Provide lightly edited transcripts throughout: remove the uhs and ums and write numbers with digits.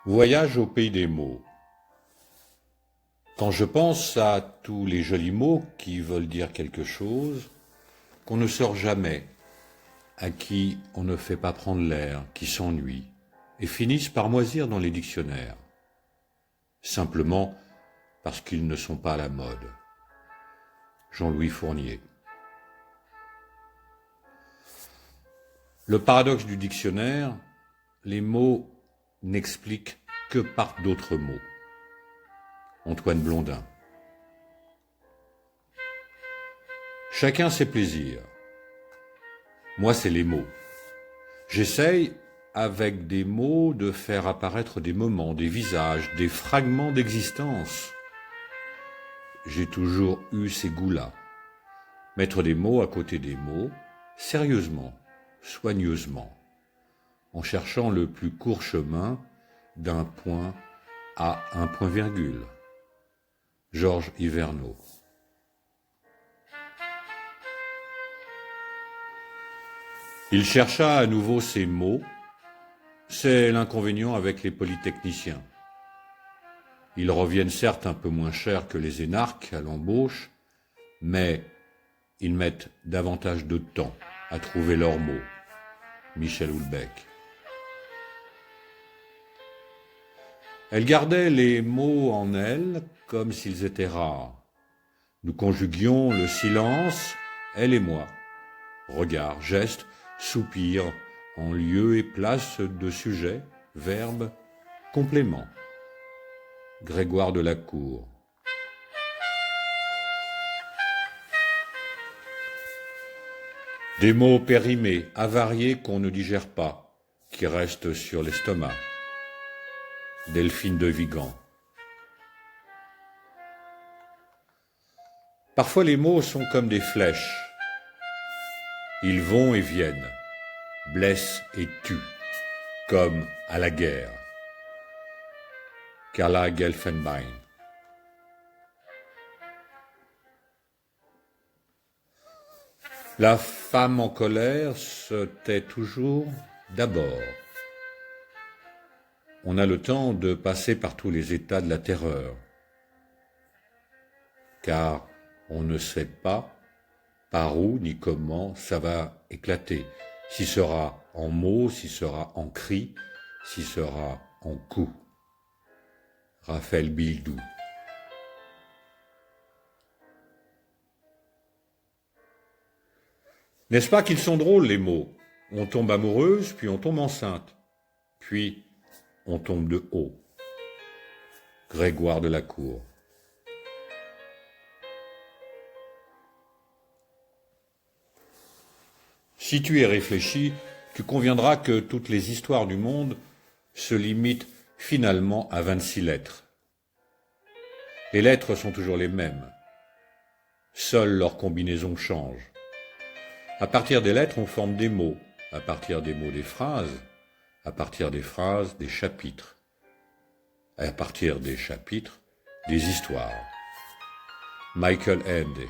Voyage au pays des mots. Quand je pense à tous les jolis mots qui veulent dire quelque chose, qu'on ne sort jamais, à qui on ne fait pas prendre l'air, qui s'ennuient, et finissent par moisir dans les dictionnaires, simplement parce qu'ils ne sont pas à la mode. Jean-Louis Fournier. Le paradoxe du dictionnaire, les mots n'expliquent que par d'autres mots. Antoine Blondin. Chacun ses plaisirs. Moi, c'est les mots. J'essaye, avec des mots, de faire apparaître des moments, des visages, des fragments d'existence. J'ai toujours eu ces goûts-là. Mettre des mots à côté des mots, sérieusement, soigneusement, en cherchant le plus court chemin d'un point à un point-virgule. Georges Hyvernaud. Il chercha à nouveau ces mots. C'est l'inconvénient avec les polytechniciens. Ils reviennent certes un peu moins cher que les énarques à l'embauche, mais ils mettent davantage de temps à trouver leurs mots. Michel Houellebecq. Elle gardait les mots en elle comme s'ils étaient rares. Nous conjuguions le silence, elle et moi. Regard, geste, soupir, en lieu et place de sujet, verbe, complément. Grégoire de la Cour. Des mots périmés, avariés qu'on ne digère pas, qui restent sur l'estomac. Delphine de Vigan. Parfois les mots sont comme des flèches. Ils vont et viennent, blessent et tuent, comme à la guerre. Carla Gelfenbein. La femme en colère se tait toujours d'abord. On a le temps de passer par tous les états de la terreur, car on ne sait pas par où ni comment ça va éclater, si sera en mots, si sera en cris, si sera en coups. Raphaël Bildou. N'est-ce pas qu'ils sont drôles, les mots? On tombe amoureuse, puis on tombe enceinte, puis on tombe de haut. Grégoire de la Cour. Si tu y réfléchis, tu conviendras que toutes les histoires du monde se limitent finalement à 26 lettres. Les lettres sont toujours les mêmes. Seule leur combinaison change. À partir des lettres, on forme des mots. À partir des mots, des phrases. À partir des phrases, des chapitres. À partir des chapitres, des histoires. Michael Ende.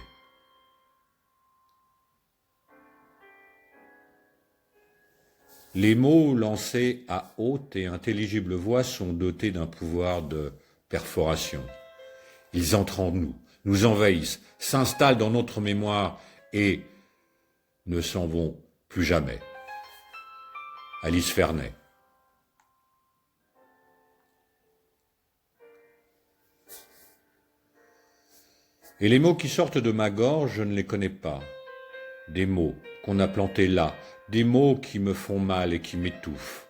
Les mots lancés à haute et intelligible voix sont dotés d'un pouvoir de perforation. Ils entrent en nous, nous envahissent, s'installent dans notre mémoire et ne s'en vont plus jamais. Alice Fernet. Et les mots qui sortent de ma gorge, je ne les connais pas. Des mots qu'on a plantés là, des mots qui me font mal et qui m'étouffent.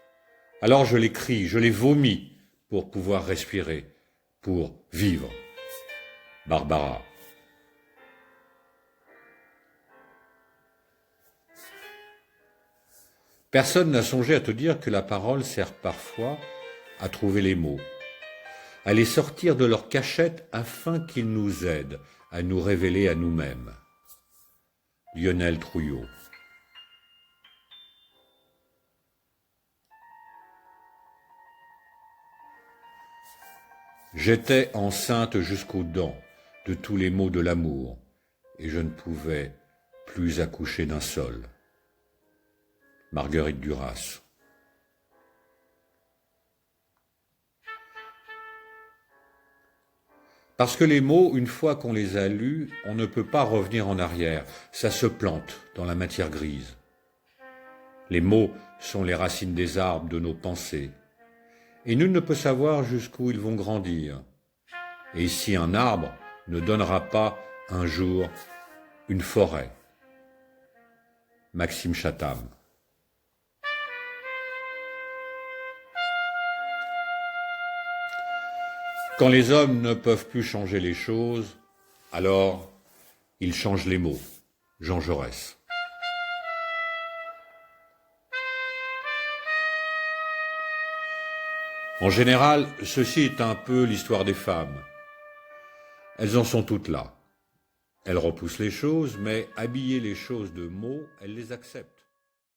Alors je les crie, je les vomis pour pouvoir respirer, pour vivre. Barbara. Personne n'a songé à te dire que la parole sert parfois à trouver les mots, à les sortir de leur cachette afin qu'ils nous aident à nous révéler à nous-mêmes. Lionel Trouillot. J'étais enceinte jusqu'aux dents de tous les maux de l'amour, et je ne pouvais plus accoucher d'un seul. Marguerite Duras. Parce que les mots, une fois qu'on les a lus, on ne peut pas revenir en arrière. Ça se plante dans la matière grise. Les mots sont les racines des arbres de nos pensées. Et nul ne peut savoir jusqu'où ils vont grandir. Et ici, un arbre ne donnera pas un jour une forêt. Maxime Chatham. Quand les hommes ne peuvent plus changer les choses, alors ils changent les mots. Jean Jaurès. En général, ceci est un peu l'histoire des femmes. Elles en sont toutes là. Elles repoussent les choses, mais habillées les choses de mots, elles les acceptent.